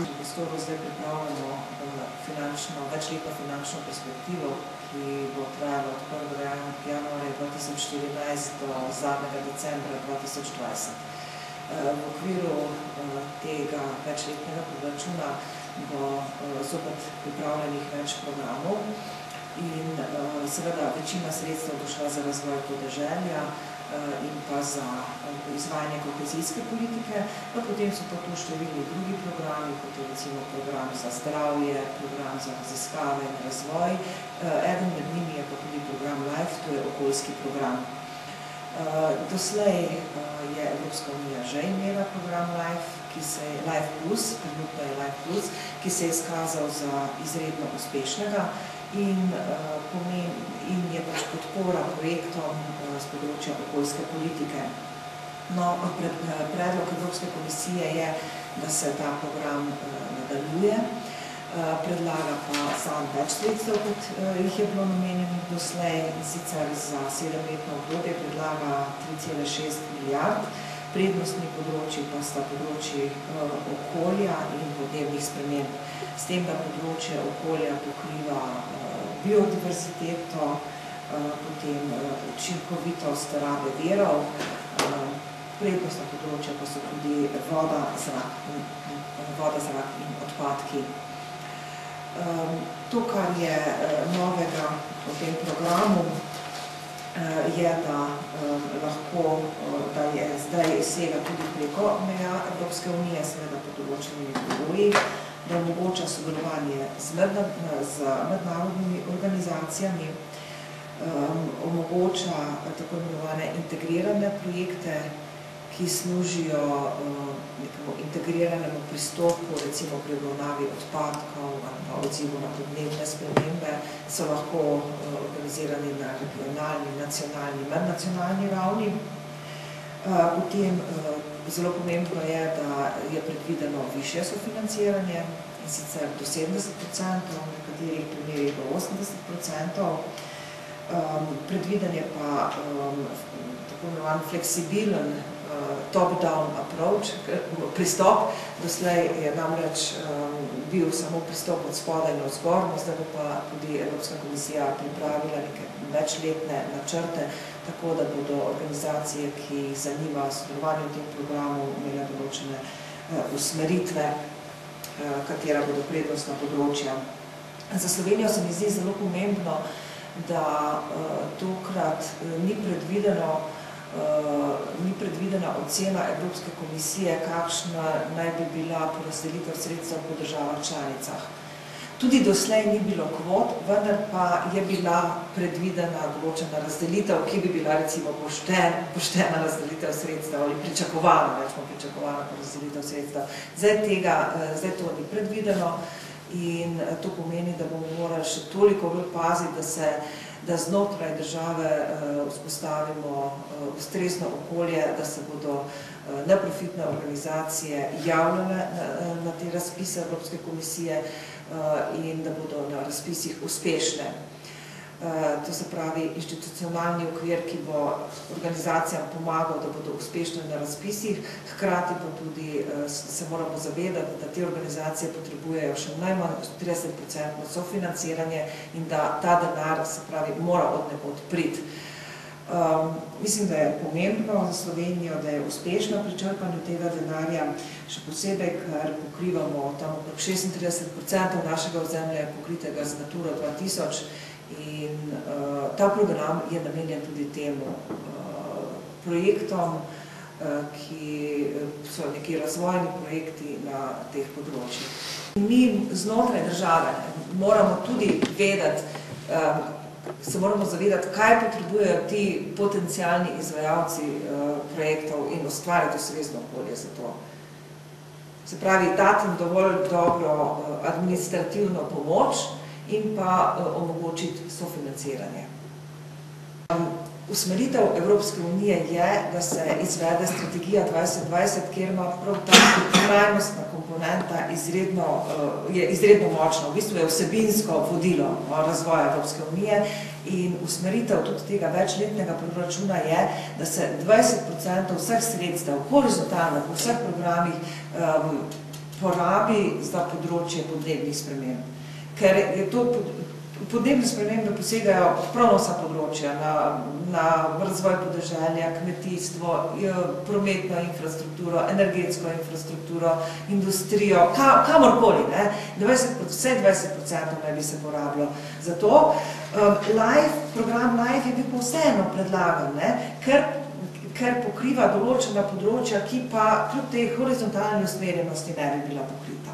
prostoru zdaj pripravljamo večletno finančno perspektivo, ki bo trajala od 1. januarja 2014 do zadnjega decembra 2020. V okviru tega večletnega proračuna bo zopet pripravljenih več programov in seveda večina sredstev bo šla za razvoj podeželja in pa za izvajanje kohezijske politike, pa potem so pa tu številni drugi programi, kot je recimo program za zdravje, program za raziskave in razvoj. Eden med njimi je pa tudi program LIFE, to je okoljski program. Doslej je Evropska unija že imela program LIFE Plus, trenutno je LIFE Plus, ki se je izkazal za izredno uspešnega in je pač podpora projektom z področja okoljske politike. No, predlog Evropske komisije je, da se ta program nadaljuje, predlaga pa sam več sredstev, kot jih je bilo namenjenih doslej, sicer za 7-letno obdobje predlaga 3,6 milijard, prednostni področji pa sta področji okolja in podnebnih sprememb. S tem, da področje okolja pokriva biodiverziteto, potem učinkovitost rabe virov, prednostna področja pa so tudi voda, zrak in odpadki. To, kar je novega v tem programu, je, da je zdaj sega tudi preko meja Evropske unije, seveda pod določenimi pogoji, da omogoča sodelovanje z mednarodnimi organizacijami, omogoča tako imenovane integrirane projekte, ki služijo nekemu integriranemu pristopu, recimo pri obravnavi odpadkov ali pa odzivu na podnebne spremembe, so lahko organizirani na regionalni, nacionalni, mednacionalni ravni. Potem zelo pomembno je, da je predvideno višje sofinanciranje, in sicer do 70%, v nekaterih primerih do 80%. Predviden je pa tako imenovan fleksibilen top-down approach, pristop. Doslej je namreč bil samo pristop od spodaj na vzgor, zdaj bo pa tudi Evropska komisija pripravila neke večletne načrte, tako da bodo organizacije, ki jih zanima sodelovanje v tem programu, imele določene usmeritve, katera bodo prednostna področja. Za Slovenijo se mi zdi zelo pomembno, da tokrat ni predvidena ocena Evropske komisije, kakšna naj bi bila porazdelitev sredstev po državah članicah. Tudi doslej ni bilo kvot, vendar pa je bila predvidena določena razdelitev, ki bi bila recimo poštena razdelitev sredstev ali pričakovana porazdelitev sredstev. Zdaj to ni predvideno in to pomeni, da bomo morali še toliko bolj paziti, da znotraj države vzpostavimo ustrezno okolje, da se bodo neprofitne organizacije javljale na te razpise Evropske komisije in da bodo na razpisih uspešne. To se pravi institucionalni okvir, ki bo organizacijam pomagal, da bodo uspešne na razpisih, hkrati pa tudi se moramo zavedati, da te organizacije potrebujejo še najmanj 30% sofinanciranje in da ta denar, se pravi, mora od nekod priti. Mislim, da je pomembno za Slovenijo, da je uspešna pri črpanju tega denarja, še posebej, ker pokrivamo tam okrog 36% našega ozemlja je pokritega z Natura 2000 in ta program je namenjen tudi temu projektom, ki so neki razvojni projekti na teh področjih. Mi znotraj države moramo tudi se moramo zavedati, kaj potrebujejo ti potencialni izvajalci projektov in ustvarjati ustrezno okolje za to. Se pravi, dati jim dovolj dobro administrativno pomoč in pa omogočiti sofinanciranje. Usmeritev Evropske unije je, da se izvede strategija 2020, kjer ima prav ta trajnostna komponenta izredno močna. V bistvu je vsebinsko vodilo razvoja Evropske unije in usmeritev tudi tega večletnega proračuna je, da se 20% vseh sredstev horizontalno po vseh programih porabi za področje podnebnih sprememb. Ker je to podnebne spremembe posegajo prav na vsa področja, na razvoj podeželja, kmetijstvo, prometno infrastrukturo, energetsko infrastrukturo, industrijo, kamorkoli, ne? Vse 20% naj bi se porabilo. Zato program LIFE je bil pa vseeno predlagan, ne? Ker pokriva določena področja, ki pa kljub tej horizontalni usmerjenosti ne bi bila pokrita.